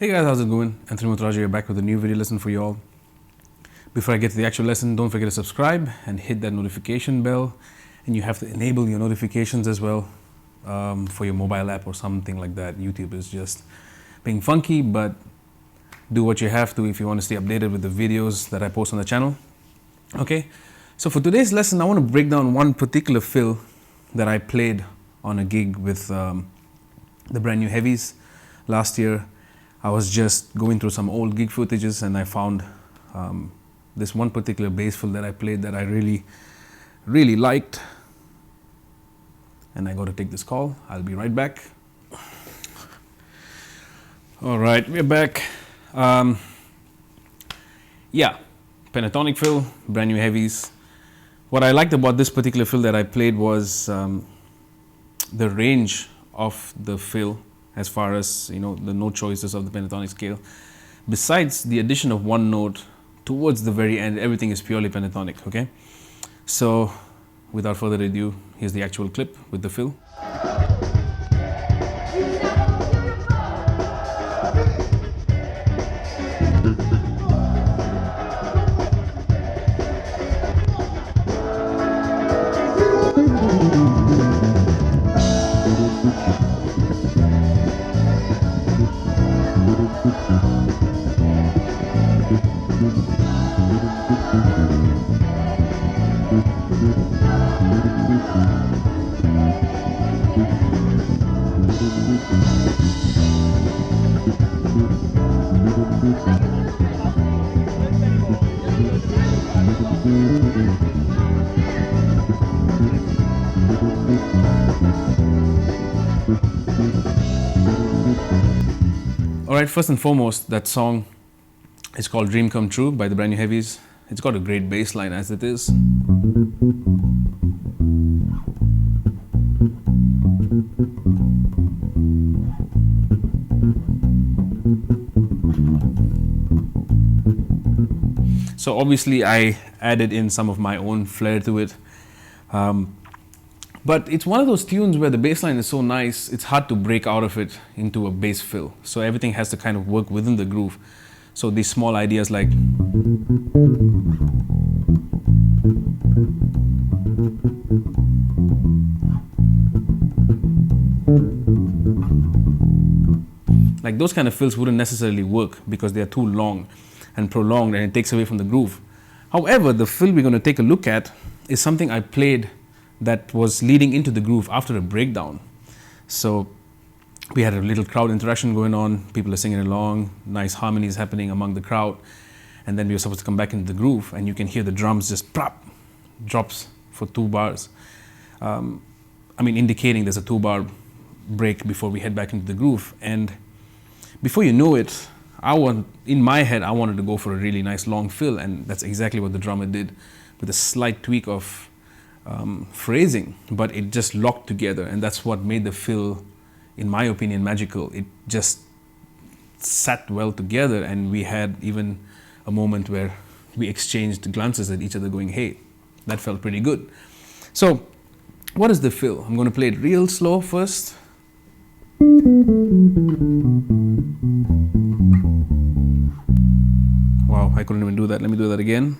Hey guys, how's it going? Anthony Muthurajah here, back with a new video lesson for you all. Before I get to the actual lesson, don't forget to subscribe and hit that notification bell. And you have to enable your notifications as well for your mobile app or something like that. YouTube is just being funky, but do what you have to if you want to stay updated with the videos that I post on the channel. Okay, so for today's lesson, I want to break down one particular fill that I played on a gig with the Brand New Heavies last year. I was just going through some old gig footages and I found this one particular bass fill that I played that I really liked. And I got to take this call. I'll be right back. All right, we're back. Yeah, pentatonic fill, Brand New Heavies. What I liked about this particular fill that I played was the range of the fill, as far as the note choices of the pentatonic scale. Besides the addition of one note towards the very end, everything is purely pentatonic. Okay, so without further ado, here's the actual clip with the fill. Alright, first and foremost, that song is called Dream Come True by the Brand New Heavies. It's got a great bass line as it is. So obviously I added in some of my own flair to it. But it's one of those tunes where the bass line is so nice, it's hard to break out of it into a bass fill. So everything has to kind of work within the groove. So these small ideas like those kind of fills wouldn't necessarily work because they are too long and prolonged and it takes away from the groove. However, the fill we're going to take a look at is something I played that was leading into the groove after a breakdown. So we had a little crowd interaction going on, people are singing along, nice harmonies happening among the crowd, and then we were supposed to come back into the groove and you can hear the drums just plop, drops for 2 bars. Indicating there's a 2-bar break before we head back into the groove. And before you know it, in my head, I wanted to go for a really nice long fill, and that's exactly what the drummer did with a slight tweak of phrasing, but it just locked together, and that's what made the fill, in my opinion, magical. It just sat well together, and we had even a moment where we exchanged glances at each other going, hey, that felt pretty good. So what is the fill? I'm going to play it real slow first. Wow, I couldn't even do that. Let me do that again.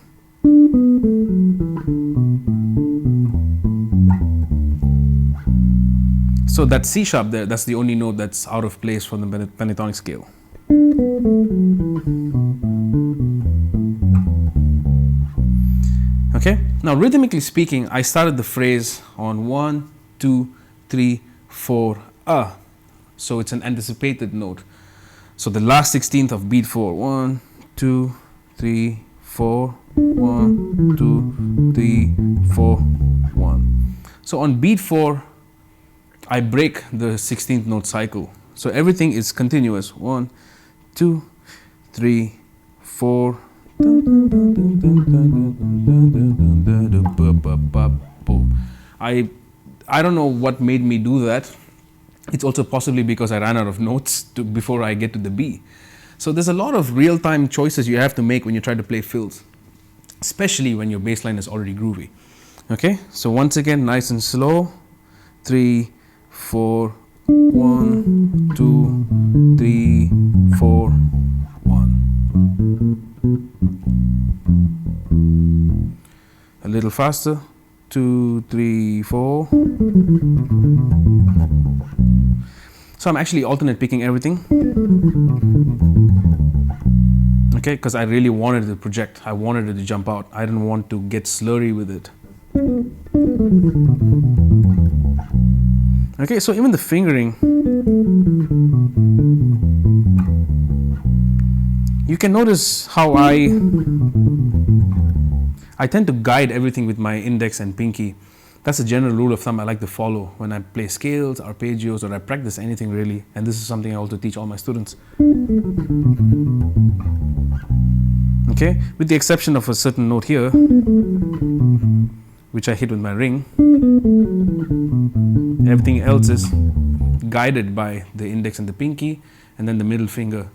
So that C sharp there, that's the only note that's out of place from the pentatonic scale. Okay, now rhythmically speaking, I started the phrase on 1, 2, 3, 4, so it's an anticipated note. So the last 16th of beat 4, 1, 2, 3, 4, 1, 2, 3, 4, 1. So on beat 4, I break the 16th note cycle. So everything is continuous. 1, 2, 3, 4. I don't know what made me do that. It's also possibly because I ran out of notes before I get to the B. So there's a lot of real-time choices you have to make when you try to play fills, especially when your bass line is already groovy. Okay, so once again, nice and slow. 3, 4, 1, 2, 3, 4, little faster. 2, 3, 4. So I'm actually alternate picking everything. Okay, because I really wanted it to project. I wanted it to jump out. I didn't want to get slurry with it. Okay, so even the fingering, you can notice how I tend to guide everything with my index and pinky. That's a general rule of thumb I like to follow when I play scales, arpeggios, or I practice anything really. And this is something I also teach all my students. Okay, with the exception of a certain note here, which I hit with my ring. Everything else is guided by the index and the pinky, and then the middle finger.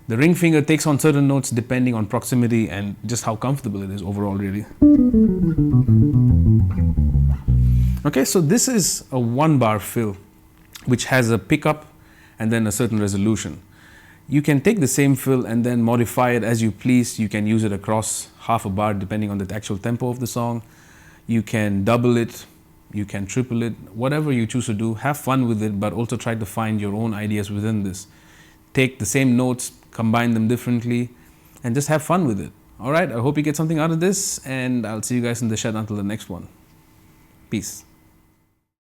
The ring finger takes on certain notes depending on proximity and just how comfortable it is overall really. Okay, so this is a 1-bar fill which has a pickup and then a certain resolution. You can take the same fill and then modify it as you please. You can use it across half a bar depending on the actual tempo of the song. You can double it, you can triple it, whatever you choose to do. Have fun with it, but also try to find your own ideas within this. Take the same notes, combine them differently, and just have fun with it. All right, I hope you get something out of this, and I'll see you guys in the shed until the next one. Peace.